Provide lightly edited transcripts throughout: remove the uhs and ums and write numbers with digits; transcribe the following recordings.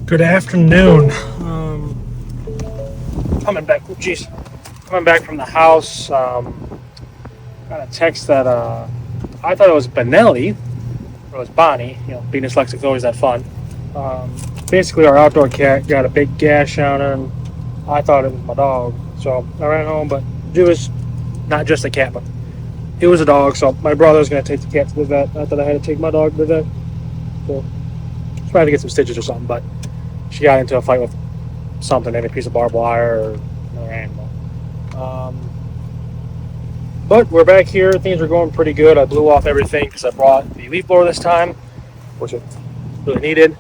Good afternoon. Coming back. Oh, geez, coming back from the house. Got a text that I thought it was Benelli, or it was Bonnie. You know, being dyslexic is always that fun. Basically, our outdoor cat got a big gash on her, and I thought it was my dog. So I ran home, but it was not just a cat, but it was a dog. So my brother was going to take the cat to the vet. I thought I had to take my dog to the vet. So trying to get some stitches or something, but she got into a fight with something, maybe a piece of barbed wire or another animal. But we're back here. Things are going pretty good. I blew off everything because I brought the leaf blower this time, which it really needed.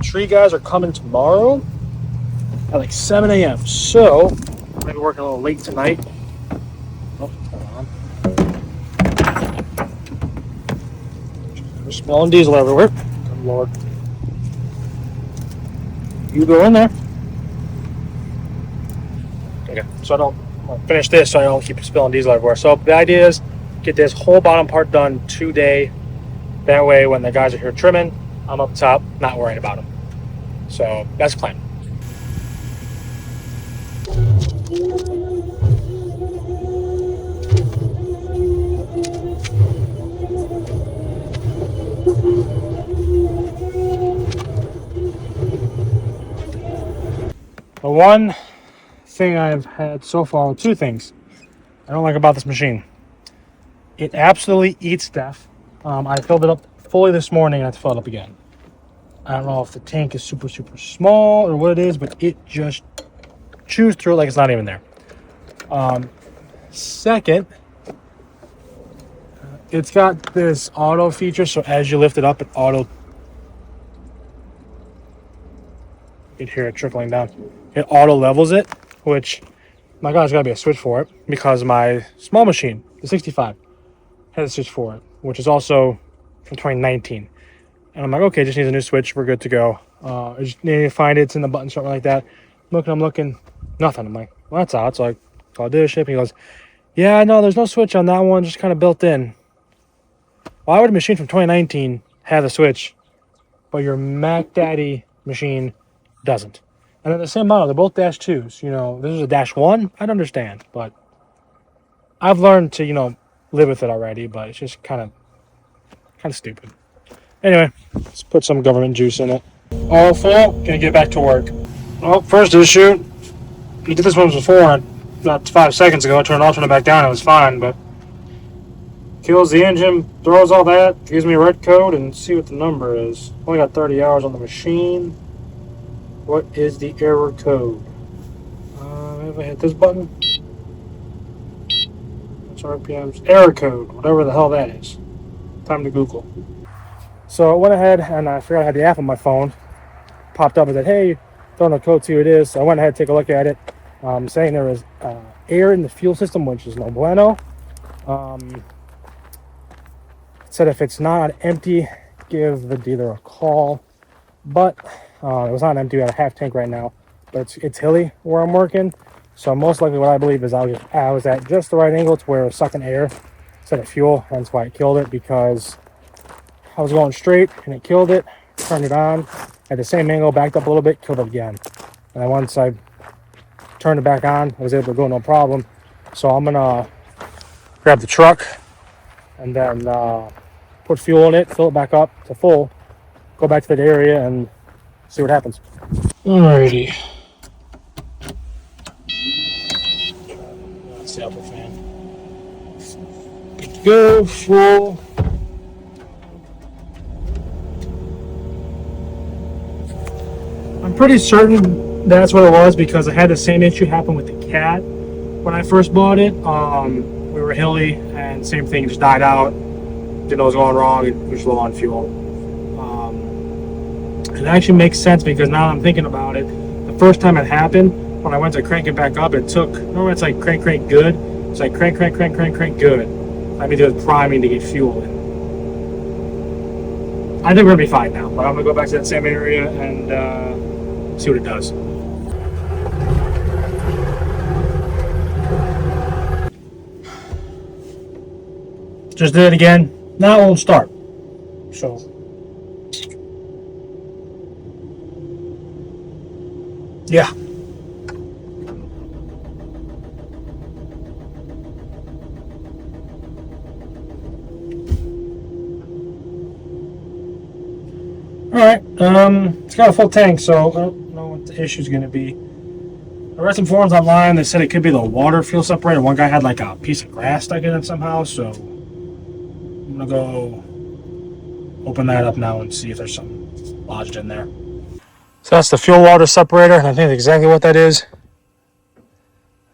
Tree guys are coming tomorrow at like 7 a.m. So maybe working a little late tonight. Oh, hold on. We're smelling diesel everywhere. Good Lord. You go in there. Okay, so I don't finish this so I don't keep spilling diesel everywhere. So the idea is get this whole bottom part done today. That way when the guys are here trimming, I'm up top, not worrying about them. So that's the plan. The one thing I've had so far, two things I don't like about this machine. It absolutely eats death. I filled it up fully this morning and I have to fill it up again. I don't know if the tank is super small or what it is, but it just chews through it like it's not even there. Second, it's got this auto feature, so as you lift it up, it you'd hear it trickling down. It auto levels it, which, my God, there's got to be a switch for it because my small machine, the 65, has a switch for it, which is also from 2019. And I'm like, okay, just needs a new switch. We're good to go. I just need to find it. It's in the button, something like that. I'm looking, nothing. I'm like, well, that's odd. So I called dealership. He goes, yeah, no, there's no switch on that one, just kind of built in. Why would a machine from 2019 have a switch, but your Mac Daddy machine doesn't? And they're the same model. They're both Dash 2s. You know, this is a Dash 1. I'd understand, but I've learned to, live with it already, but it's just kind of stupid. Anyway, let's put some government juice in it. All full. Gonna get back to work. Well, first issue. We did this one before, about 5 seconds ago. I turned it off, turned it back down. It was fine, but kills the engine, throws all that, gives me a red code, and see what the number is. Only got 30 hours on the machine. What is the error code? If I hit this button, that's RPMs. Error code, whatever the hell that is. Time to Google. So I went ahead and I forgot I had the app on my phone. Popped up and said, hey, don't know code, see who it is. So I went ahead and take a look at it. Saying there was air in the fuel system, which is no bueno. It said if it's not empty, give the dealer a call. But it was not empty. We had a half tank right now. But it's hilly where I'm working. So most likely what I believe is I was at just the right angle to where it was sucking air instead of fuel. That's why it killed it, because I was going straight and it killed it. Turned it on at the same angle, backed up a little bit, killed it again. And then once I turned it back on, I was able to go no problem. So I'm gonna grab the truck and then put fuel in it, fill it back up to full, go back to that area and see what happens. Alrighty. That's the upper fan. Good to go, full. I'm pretty certain that's what it was because I had the same issue happen with the cat when I first bought it. We were hilly and same thing, just died out. Didn't know what was going wrong. It was low on fuel. It actually makes sense because now I'm thinking about it. The first time it happened, when I went to crank it back up, it took, remember it's like crank good? It's like crank good. That means it was priming to get fuel in. I think we're gonna be fine now, but I'm gonna go back to that same area and see what it does. Just did it again. Now it won't start. So Yeah. All right. It's got a full tank, so I don't know what the issue's going to be. I read some forums online. They said it could be the water fuel separator. One guy had like a piece of grass stuck in it somehow, so I'm gonna go open that up now and see if there's something lodged in there. So that's the fuel water separator, and I think that's exactly what that is.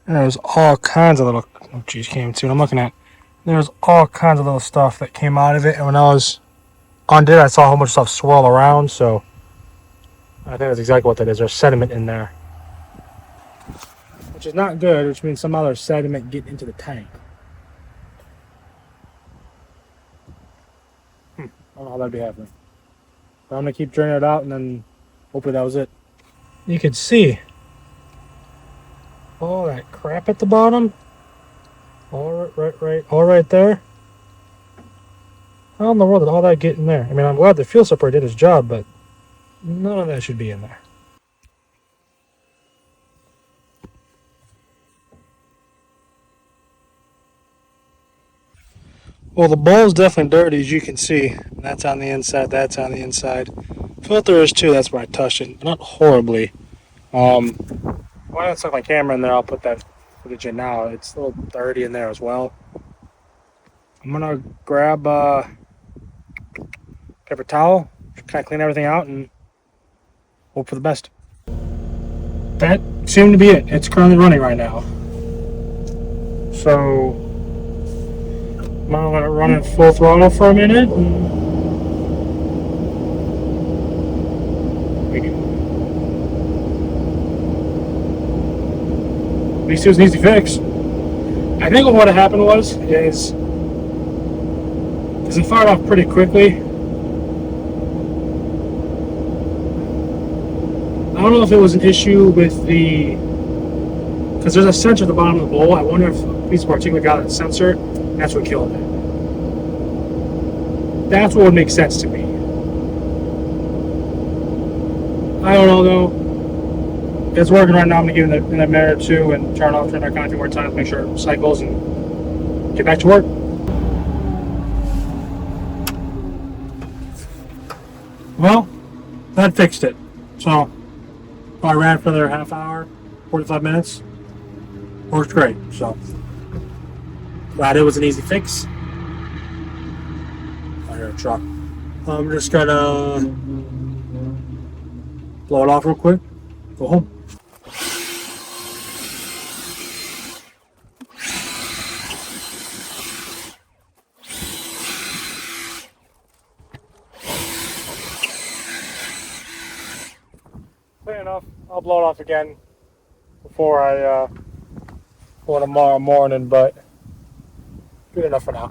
And there's all kinds of little, oh geez, can't even see what I'm looking at. There's all kinds of little stuff that came out of it, and when I was undid, I saw a whole bunch of stuff swirl around, so I think that's exactly what that is. There's sediment in there, which is not good, which means some other sediment getting into the tank. I don't know how that'd be happening. But I'm gonna keep draining it out, and then hopefully that was it. You can see all that crap at the bottom. All right there. How in the world did all that get in there? I mean, I'm glad the fuel separator did his job, but none of that should be in there. Well, the bowl is definitely dirty, as you can see. That's on the inside, that's on the inside. Filter is too, that's where I touched it. Not horribly. When I stuck my camera in there, I'll put that footage in now. It's a little dirty in there as well. I'm gonna grab a paper towel, kind of clean everything out, and hope for the best. That seemed to be it. It's currently running right now. So I'm gonna let it run at full throttle for a minute. At least it was an easy fix. I think what happened was because it fired off pretty quickly. I don't know if it was an issue with because there's a sensor at the bottom of the bowl. I wonder if a piece of particulate got that sensor. That's what killed it. That's what would make sense to me. I don't know though. It's working right now. I'm gonna give it in a minute or two and turn back on a few more times, make sure it cycles, and get back to work. Well, that fixed it. So I ran for another half hour, 45 minutes. Worked great. So glad it was an easy fix. I hear a truck. I'm just gonna blow it off real quick. Go home. Clean enough. I'll blow it off again before I for tomorrow morning, but good enough for now.